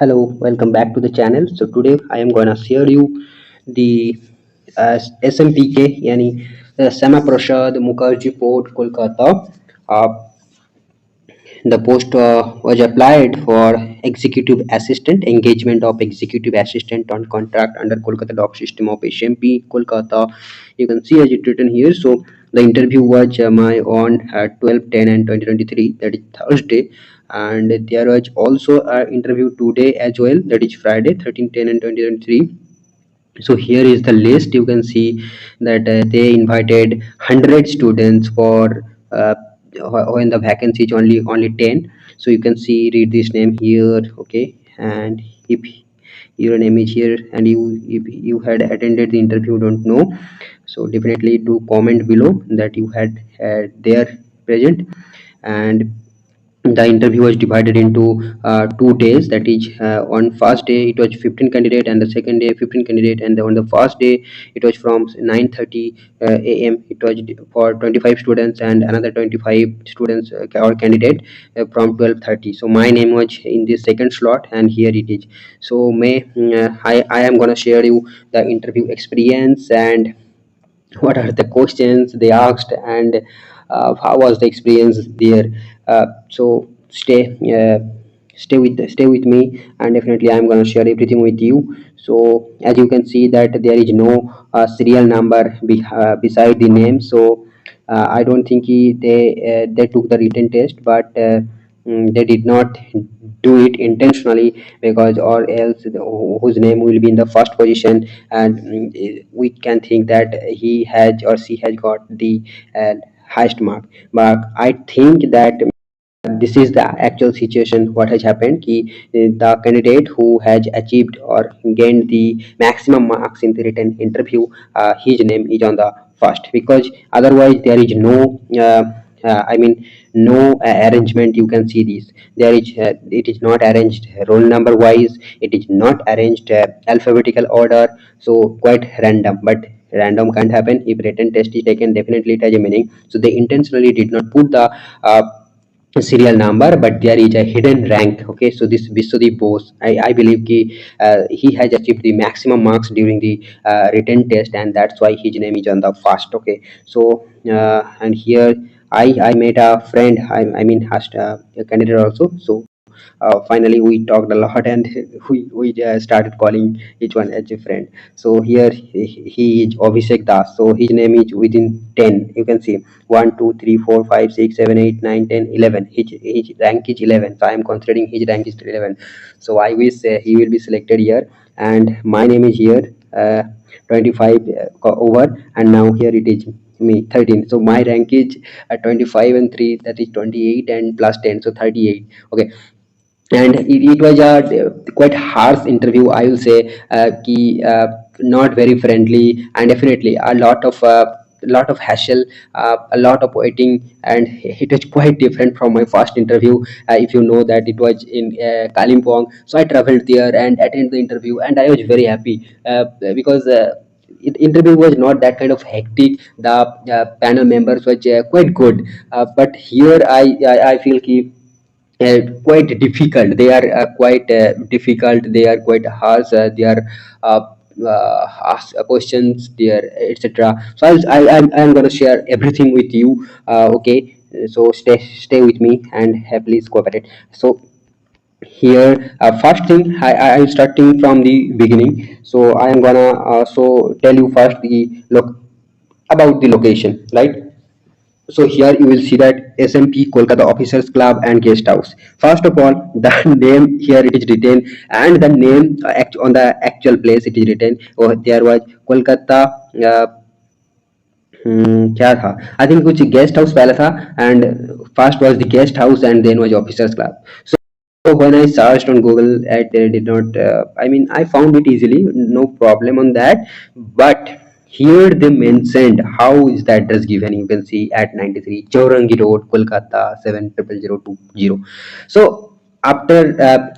Hello, welcome back to the channel. So today I am gonna share you the SMPK, yani Sama Prasad Mukherjee Port, Kolkata. Uh, the post was applied for executive assistant, engagement of executive assistant on contract under Kolkata dock system of SMP, Kolkata. You can see as it written here. So the interview was my on 12/10 and 2023, that is Thursday, and there was also an interview today as well, that is Friday 13/10 and 2023. So here is the list. You can see that they invited 100 students for when the vacancy is only 10. So you can see, read this name here, okay. And if your name is here and if you had attended the interview, don't know, so definitely do comment below that you had there present. And the interview was divided into 2 days, that is on first day it was 15 candidate, and the second day 15 candidate, and on the first day it was from 9:30 a.m. it was for 25 students, and another 25 students or candidate from 12:30. So my name was in this second slot, and here it is. So I am gonna share you the interview experience and what are the questions they asked, and how was the experience there. So stay with me, and definitely I'm going to share everything with you. So as you can see that there is no serial number beside the name. So I don't think they took the written test, but they did not do it intentionally, because or else whose name will be in the first position, and we can think that he has or she has got the uh, highest mark. But I think that this is the actual situation. What has happened ki, the candidate who has achieved or gained the maximum marks in the written interview, his name is on the first, because otherwise there is no I mean no arrangement. You can see this, there is it is not arranged roll number wise, it is not arranged alphabetical order, so quite random. But random can't happen if written test is taken, definitely it has a meaning. So they intentionally did not put the serial number, but there is a hidden rank. Okay, so this Vishwadeep Bose, I believe he has achieved the maximum marks during the written test, and that's why his name is on the first. Okay, so and here I made a friend, I mean asked a candidate also. So finally we talked a lot, and we started calling each one as a friend. So here he is Abhishek Das, so his name is within 10. You can see 1 2 3 4 5 6 7 8 9 10 11. His rank is 11, so I am considering his rank is 11. So I wish he will be selected here, and my name is here 25 over, and now here it is me 13. So my rank is 25 and 3, that is 28, and plus 10, so 38. Okay, and it was a quite harsh interview, I will say. Not very friendly, and definitely a lot of hassle, a lot of waiting, and it was quite different from my first interview. If you know that it was in Kalimpong, so I traveled there and attended the interview, and I was very happy because interview was not that kind of hectic. The panel members were quite good, but here I feel quite difficult. They are quite difficult, they are quite harsh, they are ask questions there, etc. So I'm going to share everything with you. Okay, so stay with me, and please cooperate. So here first thing, I'm starting from the beginning. So I am gonna so tell you first the look about the location, right? So here you will see that SMP Kolkata Officers Club and Guest House. First of all, the name here it is written, and the name on the actual place it is written. Oh, there was Kolkata. क्या था, I think कुछ guest house पहले था, and first was the guest house and then was officers club. So when I searched on Google, it did not. I mean, I found it easily, no problem on that. But here they mentioned how is the address given. You can see at 93 Chaurangi Road, Kolkata 700020. So after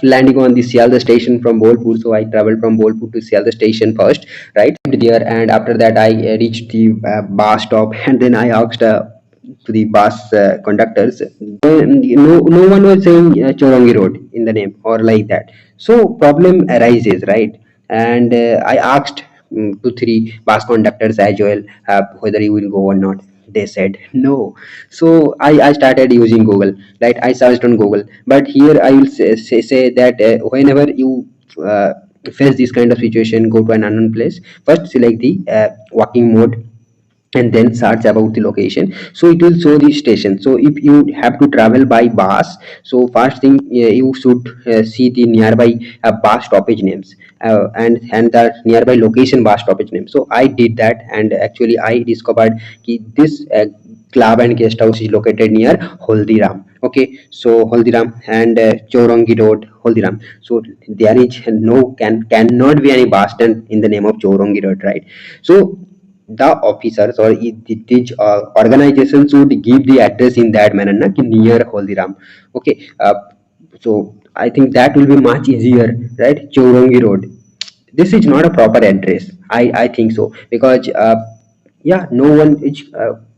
landing on the Sialda station from Bolpur, so I traveled from Bolpur to Sialda station first, right there, and after that I reached the bus stop, and then I asked to the bus conductors. No one was saying Chorangi Road in the name or like that. So problem arises, right? And I asked 2 3 bus conductors as well, whether you will go or not. They said no. So I started using Google, right? I searched on Google. But here I will say that whenever you face this kind of situation, go to an unknown place, first select the walking mode and then search about the location, so it will show the station. So if you have to travel by bus, so first thing, you should see the nearby bus stoppage names, and the nearby location bus stoppage name. So I did that, and actually I discovered this club and guest house is located near Holdiram. Okay, so Holdiram and Chourangi Road, Holdiram. So there is cannot be any bus stand in the name of Chourangi Road, right? So the officers or the organization should give the address in that manner, na, ki near Holdiram. Okay, so I think that will be much easier, right? Chourangi Road. This is not a proper address. I think so, because yeah, no one is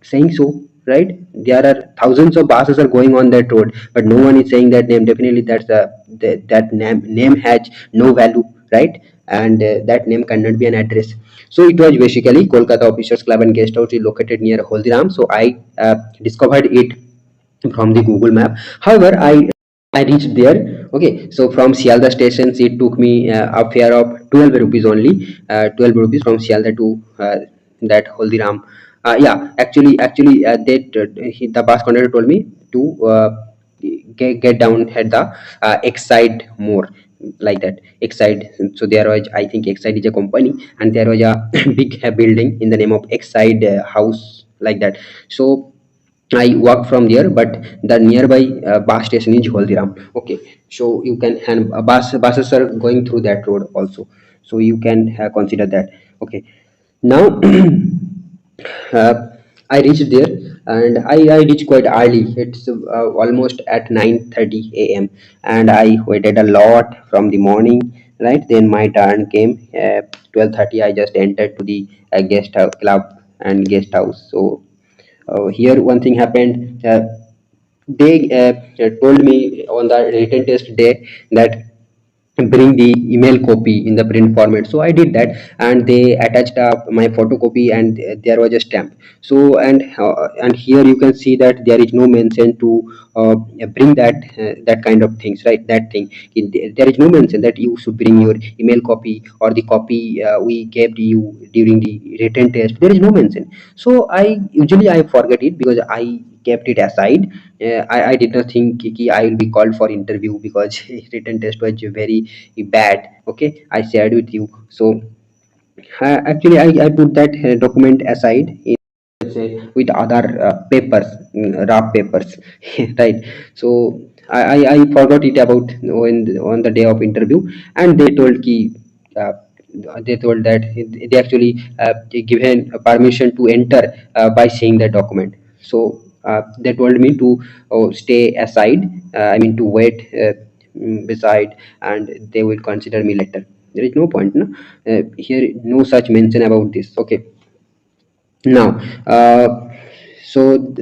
saying so, right? There are thousands of buses are going on that road, but no one is saying that name. Definitely that's that name has no value, right? And that name cannot be an address. So it was basically Kolkata Officers Club and Guest House is located near Holdiram. So I discovered it from the Google map. However, I reached there. Okay, so from Sialda stations, it took me a fare of 12 rupees only. 12 rupees from Sialda to that Holdiram. Yeah, actually, the bus conductor told me to get down at the Exide more, like that Exide. So there was, I think Exide is a company, and there was a big building in the name of Exide House, like that. So I walk from there, but the nearby bus station is Holdiram. Okay, so you can, and buses are going through that road also, so you can consider that. Okay, now uh, I reached there, and I reached quite early. It's almost at 9:30 a.m. and I waited a lot from the morning. Right, then my turn came. 12:30. I just entered to the guest house club and guest house. So here one thing happened. They told me on the written test day that bring the email copy in the print format. So I did that, and they attached my photocopy, and there was a stamp. So and here you can see that there is no mention to bring that kind of things, right? That thing, there is no mention that you should bring your email copy or the copy we gave you during the written test. There is no mention. So I forget it because I kept it aside. I did not think I will be called for interview because written test was very bad. Okay, I shared with you. So actually, I put that document aside in, say, with other papers, rough papers, right? So I forgot it about when on the day of interview, and uh, they told that they actually given permission to enter by seeing the document. So they told me to stay aside. I mean to wait beside, and they will consider me later. There is no point, no? Here no such mention about this. Okay, now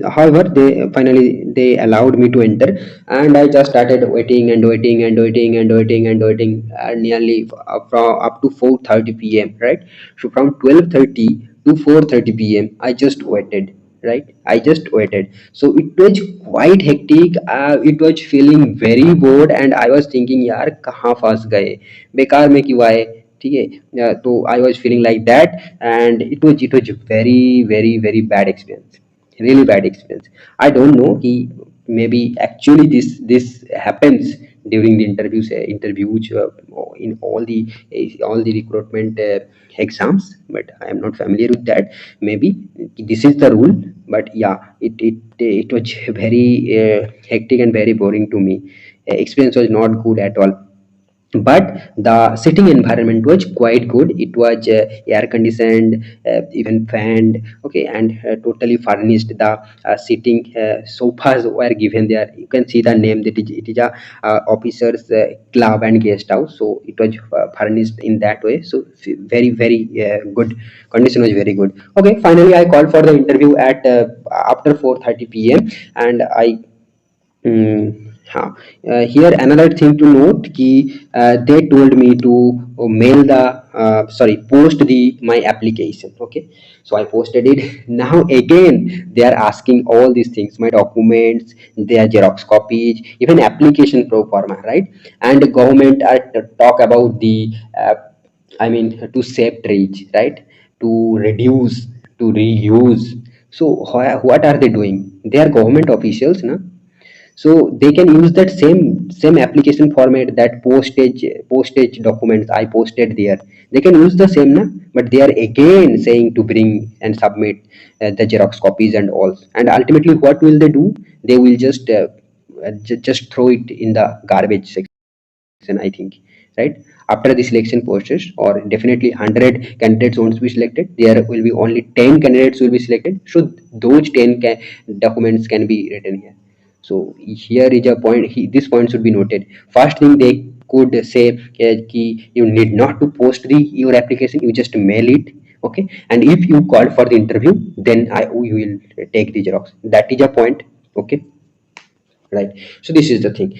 however, they allowed me to enter, and I just started waiting and waiting and waiting and waiting and waiting, nearly from up to 4:30 p.m., right? So from 12:30 to 4:30 p.m. I just waited, right? I just waited. So it was quite hectic. It was feeling very bored, and I was thinking, यार कहाँ फंस गए, बेकार में क्यों आए, ठीक है? तो I was feeling like that, and it was very bad experience, really bad experience. I don't know कि maybe actually this happens during the interviews in all the recruitment exams, but I am not familiar with that. Maybe this is the rule, but yeah, it was very hectic and very boring to me. Experience was not good at all, but the sitting environment was quite good. It was air conditioned, even fanned. Okay, and totally furnished. The sitting sofas were given there. You can see the name, that it is a officers club and guest house, so it was furnished in that way. So very good, condition was very good. Okay, finally I called for the interview at after 4:30 p.m. and I हाँ, here another thing to note कि they told me to mail the sorry post the my application. Okay, so I posted it. Now again they are asking all these things, my documents, their xerox copies, even application pro forma, right? And the government are talk about the I mean to save trees, right? To reduce, to reuse. So what are they doing? They are government officials, na? So they can use that same application format, that postage documents I posted there. They can use the same, na? But they are again saying to bring and submit the xerox copies and all. And ultimately what will they do? They will just throw it in the garbage section, I think, right? After the selection process, or definitely 100 candidates won't be selected, there will be only 10 candidates will be selected. So those 10 documents can be written here. So here is a point. This point should be noted. First thing they could say, ki you need not to post the your application. You just mail it. Okay, and if you call for the interview, then we will take the xerox. That is a point. Okay, right? So this is the thing.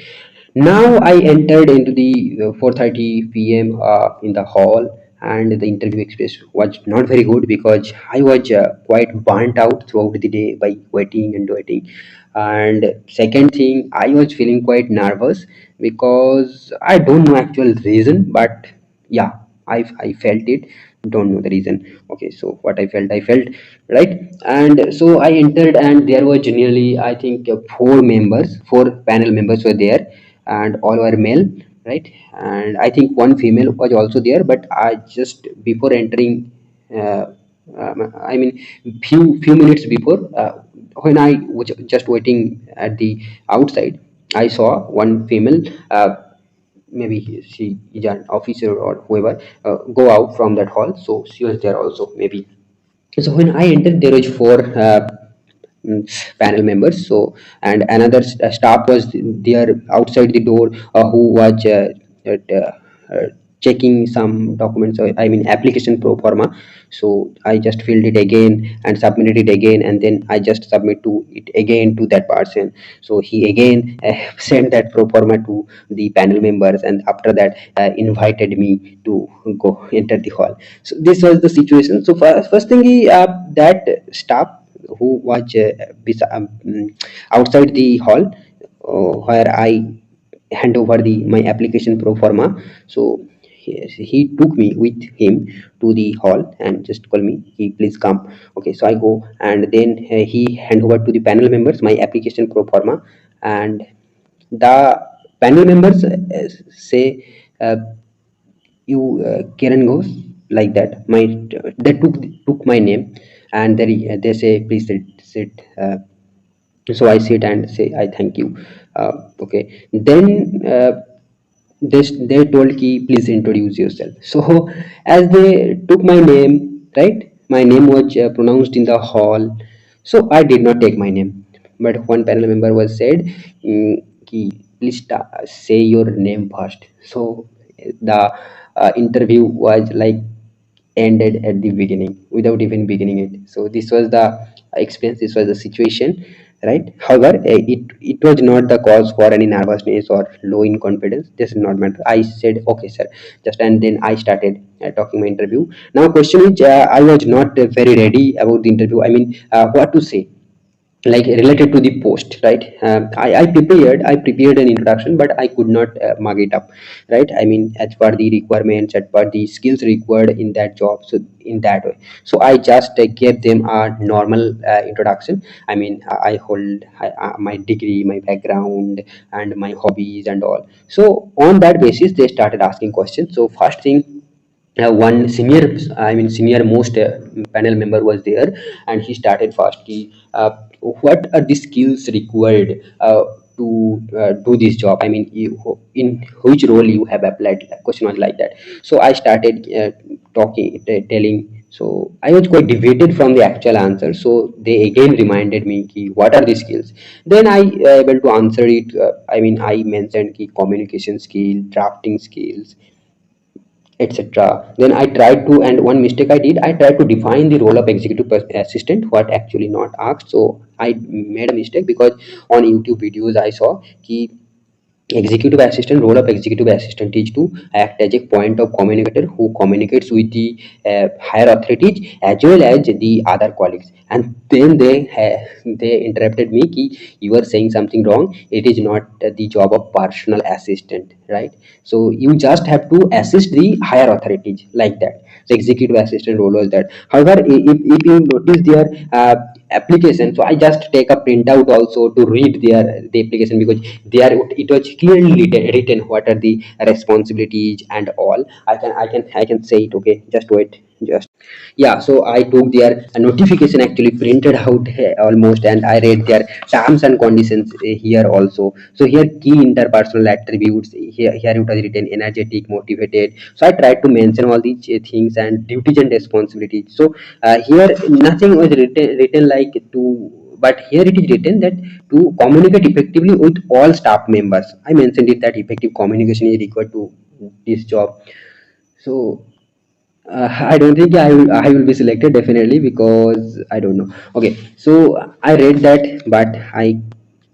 Now I entered into the 4:30 p.m. In the hall, and the interview experience was not very good because I was quite burnt out throughout the day by waiting and waiting. And second thing, I was feeling quite nervous because I don't know actual reason, but yeah, I felt it. Don't know the reason. Okay, so what I felt, right? And so I entered, and there were generally, I think, four panel members were there, and all were male, right? And I think one female was also there, but I just before entering, uh, I mean, few minutes before, when I was just waiting at the outside, I saw one female. Maybe she is an officer or whoever, go out from that hall, so she was there also, maybe. So when I entered, there was four mm, panel members. So and another staff was there outside the door, who was uh, checking some documents, I mean application pro forma. So I just filled it again and submitted it again, and then I just submit to it again to that person. So he again sent that pro forma to the panel members, and after that invited me to go enter the hall. So this was the situation. So first thing, that staff who was outside the hall, where I hand over the my application pro forma. So he took me with him to the hall and just call me, he please come. Okay, so I go, and then he hand over to the panel members my application pro forma. And the panel members say, you Kiran Ghosh, like that. They took my name, and they say please sit. So I sit and say I thank you. Okay, then they told ki please introduce yourself. So as they took my name, right, my name was pronounced in the hall. So I did not take my name, but one panel member was said, ki please say your name first. So the interview was like ended at the beginning without even beginning it. So this was the experience, this was the situation, right? However, it was not the cause for any nervousness or low in confidence. This is not matter. I said okay sir, just, and then I started talking my interview. Now question is, I was not very ready about the interview. I mean, what to say, like related to the post, right? I prepared an introduction, but I could not mug it up, right? I mean, as per the requirements, as per the skills required in that job, so in that way. So I just gave them a normal introduction. I mean, I hold my degree, my background, and my hobbies and all. So on that basis they started asking questions. So first thing, one senior, I mean senior most panel member was there, and he started first key, what are the skills required to do this job? I mean, in which role you have applied? Question was like that. So I started telling. So I was quite deviated from the actual answer, so they again reminded me ki, what are the skills? Then I able to answer it. I mean, I mentioned ki communication skill, drafting skills, etc. Then I tried to, and one mistake I did, I tried to define the role of executive assistant, what actually not asked. So I made a mistake because on YouTube videos I saw ki Executive assistant, role of executive assistant is to act as a point of communicator who communicates with the higher authorities as well as the other colleagues. And then they interrupted me ki you are saying something wrong, it is not the job of personal assistant, right? So you just have to assist the higher authorities, like that. So executive assistant role was that. However, if you notice their application, so I just take a printout also to read their the application, because there it was clearly written what are the responsibilities and all. I can say it. Okay, just wait, just. Yeah, so I took their notification, actually printed out almost, and I read their terms and conditions here also. So here key interpersonal attributes, here it was written energetic, motivated. So I tried to mention all these things and duties and responsibilities. So here nothing was written like to, but here it is written that to communicate effectively with all staff members. I mentioned it that effective communication is required to this job. So I don't think I will be selected definitely, because I don't know. Okay, so I read that, but I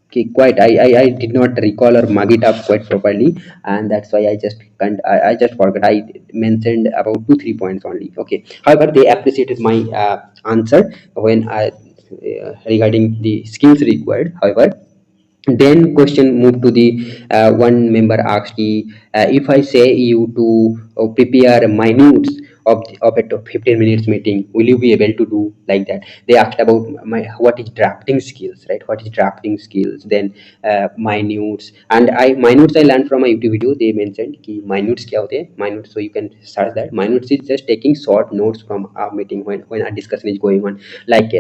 did not recall or mug it up quite properly, and that's why I just can't. I just forgot. I mentioned about 2 3 points only. Okay. However, they appreciated my answer when I regarding the skills required. However, then question moved to the one member asked me, if I say you to prepare minutes of a 15 minutes meeting, will you be able to do like that? They asked about my what is drafting skills, right? What is drafting skills? Then minutes, and I minutes I learned from a YouTube video. They mentioned कि minutes क्या होते हैं? Minutes, so you can search that. Minutes is just taking short notes from a meeting when a discussion is going on, like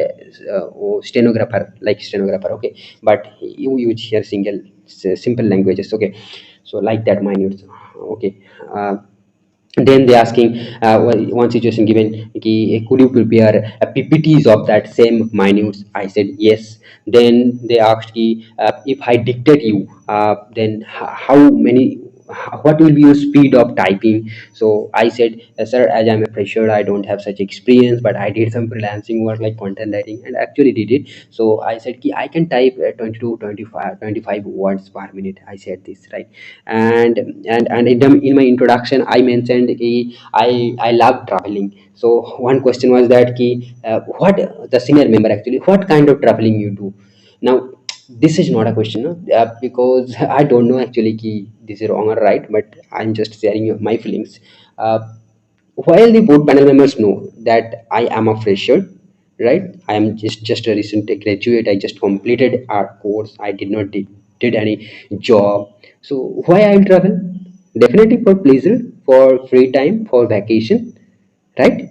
stenographer, like stenographer. Okay, but you use here simple languages. Okay, so like that minutes. Okay. Then they asking one situation given ki, could you prepare ppts of that same minutes? I said yes. Then they asked ki, if I dictate you, then how many, what will be your speed of typing? So I said, sir, as I'm a fresher, I don't have such experience, but I did some freelancing work like content writing and actually did it. So I said ki I can type 22 25 words per minute. I said this, right? And in my introduction I mentioned ki I love traveling. So one question was that ki what the senior member actually, what kind of traveling you do? Now this is not a question, no? Because I don't know actually ki this is wrong or right, but I'm just sharing my feelings. uh, while the board panel members know that I am a fresher, right? I am just a recent graduate. I just completed our course. I did any job. So why I'll travel? Definitely for pleasure, for free time, for vacation, right?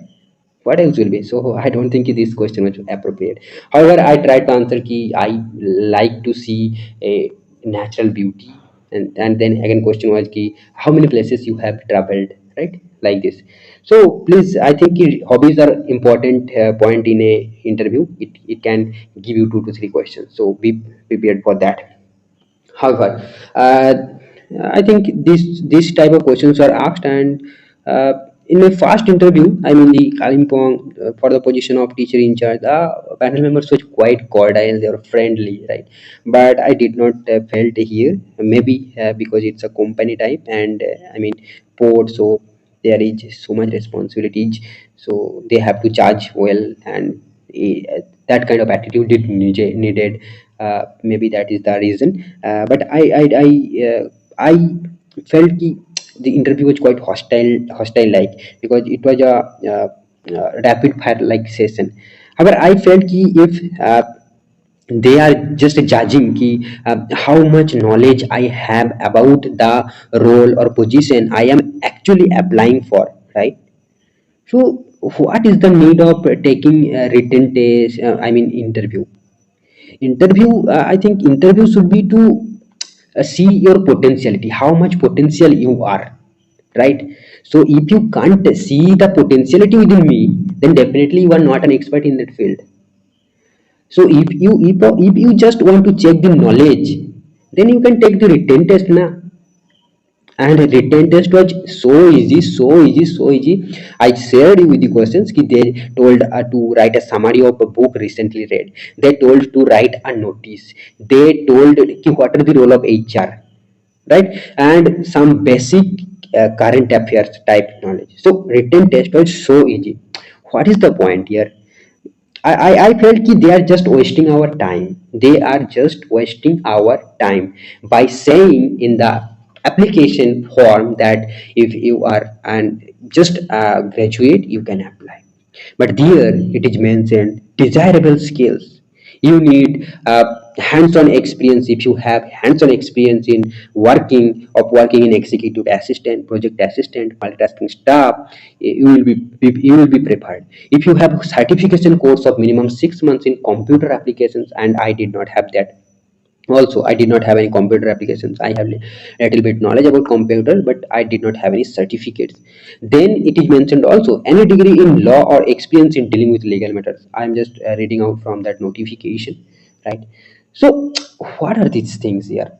What else will be? So I don't think this question was appropriate. However, I tried to answer ki I like to see a natural beauty, and then again question was ki how many places you have traveled, right? Like this. So please, I think hobbies are important point in a interview. It can give you 2 to 3 questions. So be prepared for that. However, I think this type of questions are asked, and in my first interview, I mean the Kalimpong for the position of teacher in charge, the panel members were quite cordial, they were friendly, right? But I did not felt here, maybe because it's a company type, and I mean port, so there is so much responsibilities, so they have to charge well, and that kind of attitude is needed. Maybe that is the reason. But I felt ki the interview was quite hostile like, because it was a rapid fire like session. However, I felt ki if they are just judging ki, how much knowledge I have about the role or position I am actually applying for, right? So what is the need of taking a written test? I mean interview. Interview. I think interview should be to see your potentiality, how much potential you are, right? So if you can't see the potentiality within me, then definitely you are not an expert in that field. So if you just want to check the knowledge, then you can take the written test na. And written test was so easy. I shared you with the questions ki they told to write a summary of a book recently read. They told to write a notice. They told ki what are the role of HR, right? And some basic current affairs type knowledge. So written test was so easy. What is the point here? I felt that they are just wasting our time. They are just wasting our time by saying in the application form that if you are an just a graduate you can apply, but there it is mentioned desirable skills. You need hands-on experience. If you have hands-on experience in working in executive assistant, project assistant, multitasking staff, you will be prepared. If you have certification course of minimum 6 months in computer applications, and I did not have that. Also, I did not have any computer applications. I have little bit knowledge about computer, but I did not have any certificates. Then it is mentioned also any degree in law or experience in dealing with legal matters. I'm just reading out from that notification, right? So what are these things here?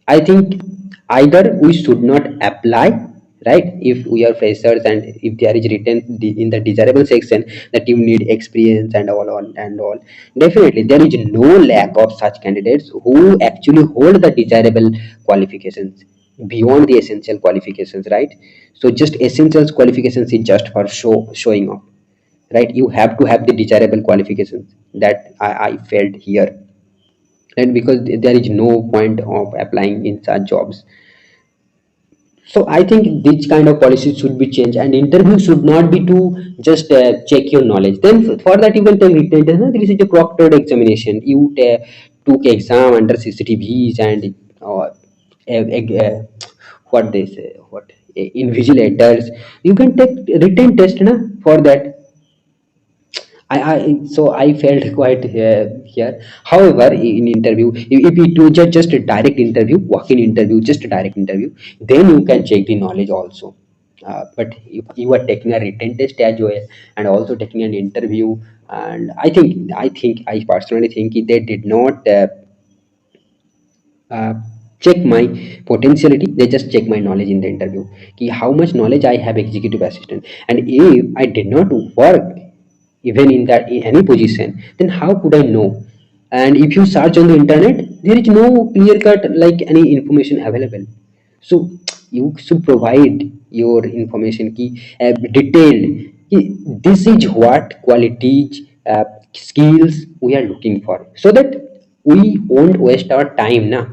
I think either we should not apply, right? If we are freshers and if there is written in the desirable section that you need experience and all, definitely there is no lack of such candidates who actually hold the desirable qualifications beyond the essential qualifications, right? So just essentials qualifications is just for showing off, right? You have to have the desirable qualifications that I felt here, and because there is no point of applying in such jobs. So I think this kind of policies should be changed, and interview should not be to just check your knowledge. Then for that you can take written test. There is a proctored examination. You took exam under cctvs and what they say, what invigilators. You can take written test na, for that. So I felt quite here. However, in interview, if you do just a direct interview, walk-in interview, just a direct interview, then you can check the knowledge also. But if you are taking a written test as well and also taking an interview, and I personally think they did not uh, check my potentiality. They just check my knowledge in the interview. Ki how much knowledge I have executive assistant, and if I did not work even in that in any position, then how could I know? And if you search on the internet, there is no clear cut like any information available. So you should provide your information ki detailed ki, this is what qualities, skills we are looking for, so that we won't waste our time now.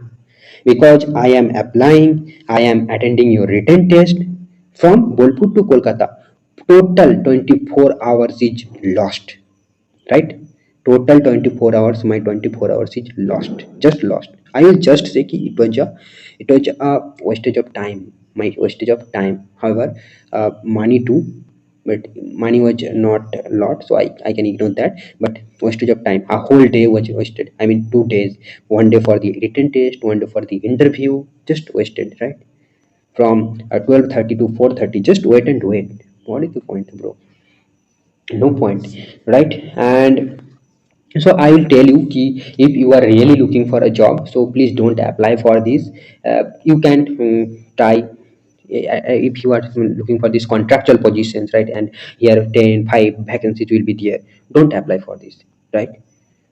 Because I am applying, I am attending your written test from Bolpur to Kolkata. Total 24 hours is lost, right? Total 24 hours, my 24 hours is lost, just lost. I will just say ki it was a wastage of time, my wastage of time. However, money too, but money was not a lot, so I can ignore that. But wastage of time, a whole day was wasted. I mean 2 days, one day for the written test, one day for the interview, just wasted, right? From 12:30 to 4:30, just wait and wait. What is the point, bro? No point, right? And so I will tell you ki if you are really looking for a job, so please don't apply for this. You can try if you are looking for these contractual positions, right? And here 10 5 vacancies will be there. Don't apply for this, right?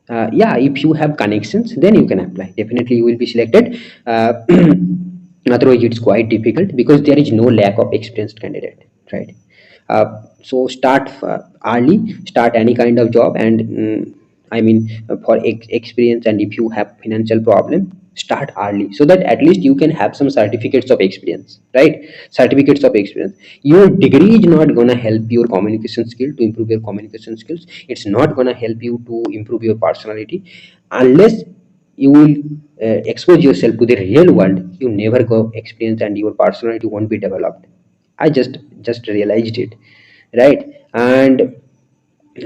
Yeah, if you have connections, then you can apply. Definitely you will be selected. Otherwise it's quite difficult because there is no lack of experienced candidate, right? So start early, start any kind of job, and I mean for experience, and if you have financial problem, start early, so that at least you can have some certificates of experience, right? Certificates of experience. Your degree is not gonna help your communication skill to improve your communication skills. It's not gonna help you to improve your personality unless you will expose yourself to the real world. You never go experience, and your personality won't be developed. I just realized it, right? And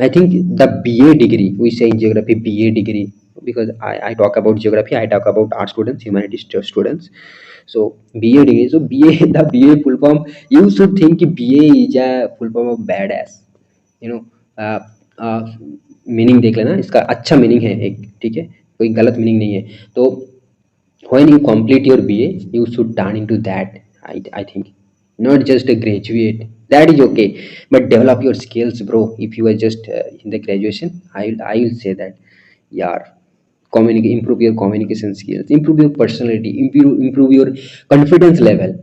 I think the BA degree, we say in geography BA degree, because I talk about geography, I talk about art students, humanities students. So BA degree, so BA the BA full form, you should think BA is a full form of badass, you know. Meaning देख लेना, इसका अच्छा meaning है एक, ठीक है, कोई गलत मीनिंग नहीं है. तो when you complete your BA, you should turn into that. I think not just a graduate. That is okay, but develop your skills, bro. If you are just in the graduation, I will say that, yeah. improve your communication skills, improve your personality, improve your confidence level,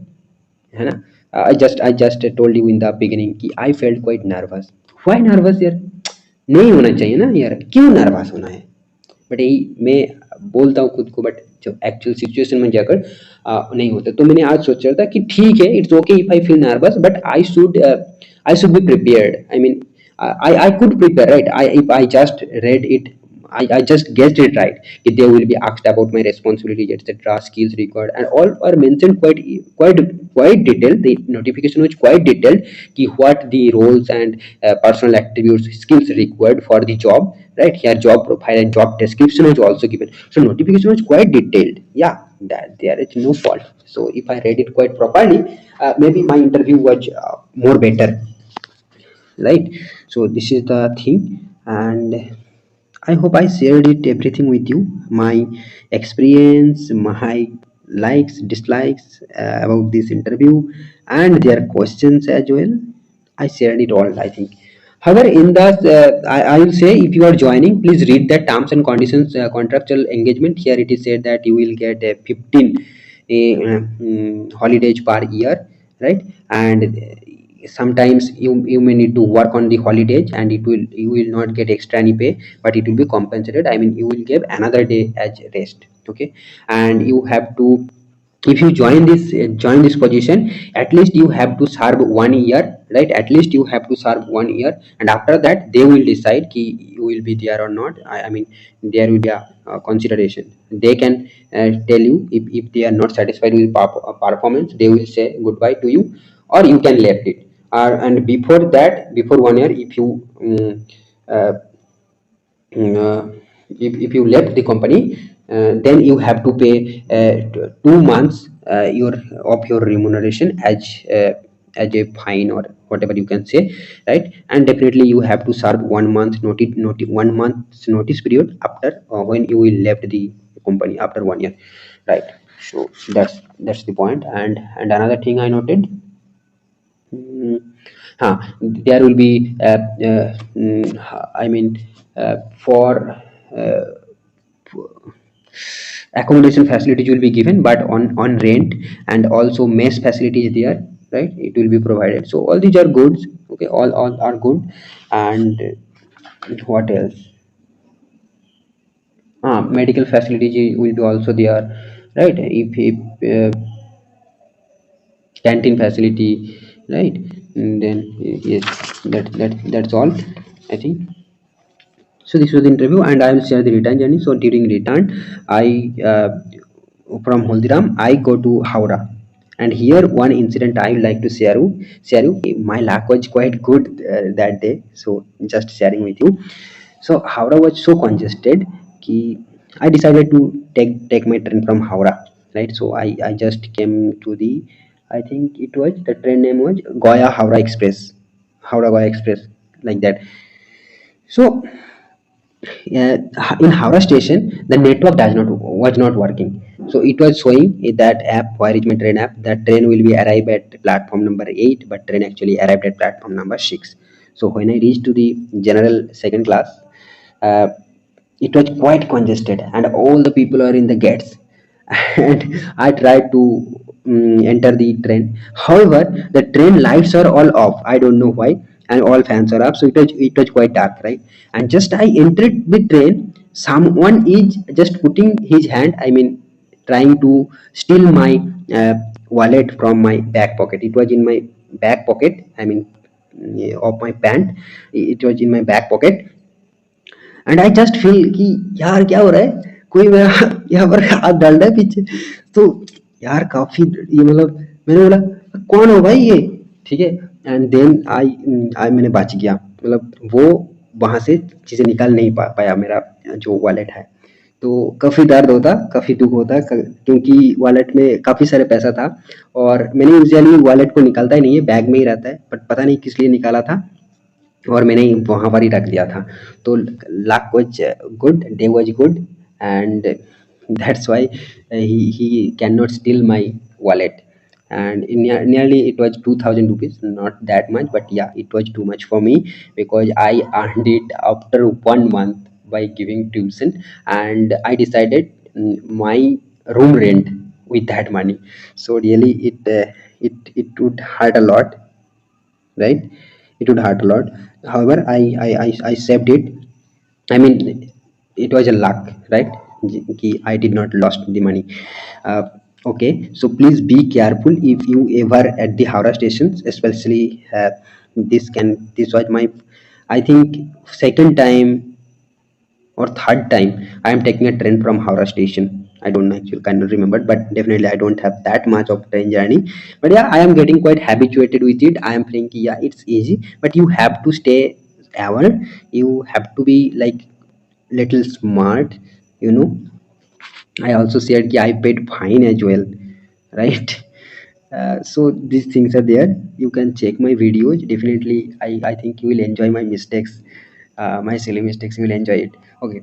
है ना. I just told you in the beginning कि I felt quite nervous. Why nervous यार? नहीं होना चाहिए ना यार, क्यों नर्वस होना है? बट यही मैं बोलता हूँ खुद को, बट जब एक्चुअल सिचुएशन में जाकर नहीं होता. तो मैंने आज सोचा था कि ठीक है, it's okay if I feel nervous, but I should be prepared. I mean, I could prepare, right? If I just read it, I just guessed it right. If they will be asked about my responsibilities, etc., skills required, and all are mentioned quite detailed. The notification was quite detailed. Ki what the roles and personal attributes, skills required for the job. Right here, job profile and job description was also given. So notification was quite detailed. Yeah, that there is no fault. So if I read it quite properly, maybe my interview was more better, right? So this is the thing, and I hope I shared it everything with you, my experience, my likes, dislikes about this interview, and their questions as well. I shared it all, I think. However, in the I will say, if you are joining, please read the terms and conditions, contractual engagement. Here it is said that you will get 15 holidays per year, right? And sometimes you may need to work on the holidays, and you will not get extra any pay, but it will be compensated. I mean, you will give another day as rest. Okay. And you have to, if you join this position, at least you have to serve 1 year, right? At least you have to serve 1 year, and after that they will decide ki you will be there or not. I mean, there will be a consideration. They can tell you, if they are not satisfied with performance, they will say goodbye to you, or you can left it. And before that, before 1 year, if you uh, if you left the company, then you have to pay 2 months your of your remuneration as a fine, or whatever you can say, right? And definitely you have to serve 1 month 1 month's notice period after when you will left the company after 1 year, right? So that's the point. And another thing I noted, there will be I mean, for uh, accommodation facilities will be given, but on rent, and also mess facilities there, right? It will be provided. So all these are goods. Okay, all are good. And what else? Medical facilities will be also there, right? If canteen facility, right? And then yes, that's all, I think. So this was the interview, and I will share the return journey. So during return, I from Holdiram I go to Howrah, and here one incident I would like to share you. My luck was quite good that day, so just sharing with you. So Howrah was so congested ki I decided to take my train from Howrah, right? So I just came to the, I think it was, the train name was Goya Howrah Express, Howrah Goya Express, like that. So in Howrah station, the network does not was not working. So it was showing that app, Where is my train app, that train will be arrive at platform number 8, but train actually arrived at platform number 6. So when I reached to the general second class, uh, it was quite congested, and all the people are in the gates. And I tried to enter the train. However, the train lights are all off. I don't know why, and all fans are up. So it was quite dark, right? And just I entered the train, someone is just putting his hand. I mean, trying to steal my wallet from my back pocket. It was in my back pocket. I mean, of my pant. It was in my back pocket, and I just feel कि यार क्या हो रहा है, कोई मेरा यहाँ पर हाथ डाल रहा है पीछे. तो यार काफी ये मतलब, मैंने बोला कौन हो भाई ये, ठीक है. एंड देन आई मैंने बच गया, मतलब वो वहां से चीजें निकाल नहीं पाया मेरा जो वॉलेट है. तो काफी दर्द होता, काफी दुख होता, क्योंकि वॉलेट में काफी सारे पैसा था, और मैंने यूजुअली वॉलेट को निकालता ही नहीं है, बैग में ही रहता है, बट पता नहीं किस लिए निकाला था, और मैंने वहाँ पर ही रख दिया था. तो luck was good, day was good, and that's why he cannot steal my wallet. And nearly it was 2000 rupees, not that much, but yeah, it was too much for me, because I earned it after 1 month. by giving tuition, and I decided my room rent with that money. So really it would hurt a lot, right? It would hurt a lot. However, I saved it. I mean, it was a luck, right? I did not lost the money. uh, okay, so please be careful if you ever at the Howrah stations, especially this was my, I think, second time or third time I am taking a train from Howrah station. I don't actually cannot remember, but definitely I don't have that much of train journey. But yeah, I am getting quite habituated with it. I am thinking, yeah, it's easy, but you have to stay aware. You have to be like little smart, you know. I also said I paid fine as well, right? So these things are there. You can check my videos. Definitely, I think you will enjoy my mistakes, my silly mistakes. You will enjoy it. Okay.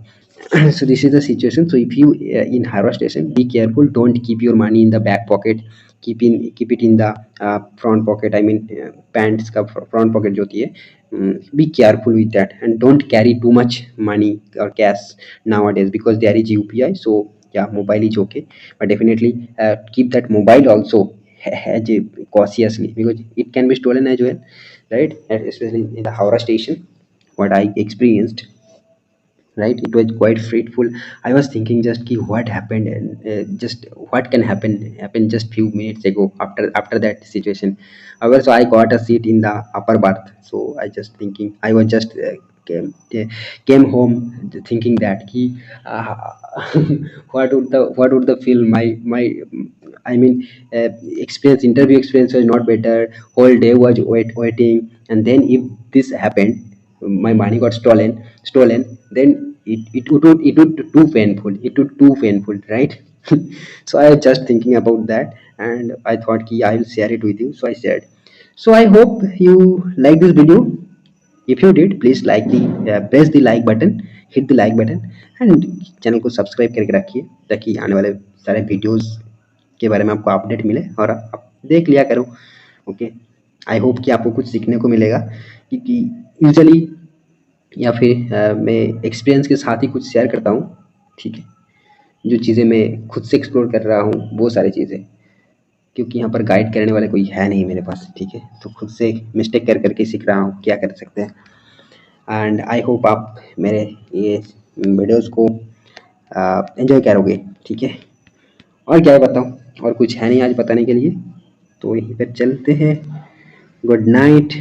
So this is the situation. So if you in Haro station, be careful. Don't keep your money in the back pocket. Keep it in the front pocket. I mean, pants ka front pocket जो होती है. Be careful with that, and don't carry too much money or cash nowadays, because there is UPI. So yeah, mobile is okay, but definitely keep that mobile also as cautiously, because it can be stolen as well, right? And especially in the Howrah station, what I experienced, right? It was quite frightful. I was thinking just ki what happened, and just what can happen just few minutes ago after that situation. However, so I got a seat in the upper berth, so I just thinking, I was just came home thinking that ki uh, what would the feel my I mean, experience, interview experience was not better. Whole day was waiting, and then if this happened, my money got stolen, then it would too painful, it would too painful, right? So I was just thinking about that, and I thought ki I will share it with you, so I shared. So I hope you like this video. if you did, please press the like button, hit the like button, and channel को subscribe करके रखिए, ताकि आने वाले सारे videos के बारे में आपको अपडेट मिले और आप देख लिया करो। ओके, आई होप कि आपको कुछ सीखने को मिलेगा, क्योंकि यूजुअली या फिर मैं एक्सपीरियंस के साथ ही कुछ शेयर करता हूँ, ठीक है? जो चीज़ें मैं खुद से एक्सप्लोर कर रहा हूँ वो सारी चीज़ें, क्योंकि यहाँ पर गाइड करने वाले कोई है नहीं मेरे पास, ठीक है? तो खुद से मिस्टेक कर करके सीख रहा हूँ, क्या कर सकते हैं। एंड आई होप आप मेरे ये वीडियोस को एंजॉय करोगे, ठीक है? और क्या बताऊँ, और कुछ है नहीं आज बताने के लिए, तो यहीं पर चलते हैं। Good night.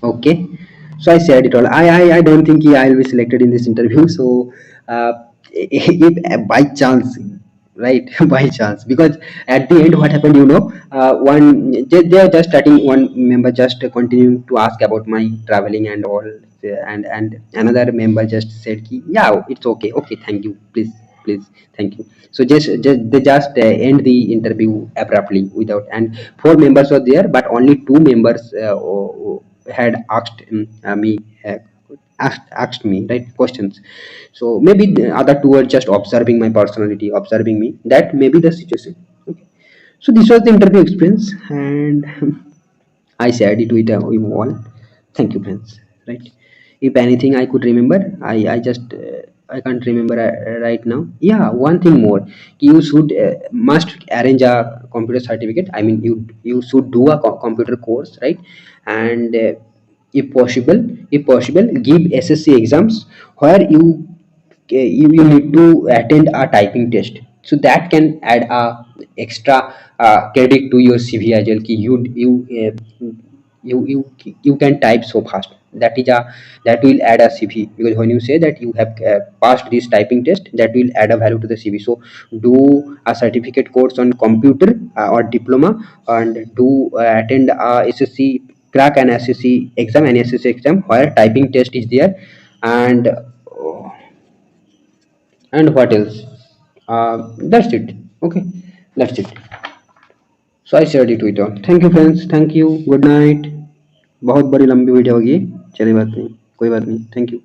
Okay, so I said it all. I don't think I will be selected in this interview. So if by chance, right, by chance, because at the end what happened, one they are just starting, one member just continuing to ask about my traveling and all, and another member just said ki, yeah, it's okay, okay, thank you, please, thank you. So just they just end the interview abruptly without, and four members were there, but only two members had asked me asked me, right, questions. So maybe the other two were just observing my personality, observing me. That may be the situation. Okay. So this was the interview experience, and I shared it with you all. Thank you, friends. Right. If anything I could remember, I just I can't remember right now. Yeah, one thing more. You should must arrange a computer certificate. I mean, you should do a computer course, right? And if possible, give SSC exams where you need to attend a typing test, so that can add a extra credit to your CV as well. Ki you can type so fast, that will add a CV, because when you say that you have passed this typing test, that will add a value to the CV. So do a certificate course on computer or diploma, and do attend a SSC, crack an SSC exam, an SSC exam where typing test is there. And what else? That's it. Okay, that's it. So I shared it with you. Thank you, friends. Thank you. Good night. बहुत बड़ी लंबी video होगी, चलिए बात नहीं, कोई बात नहीं। Thank you.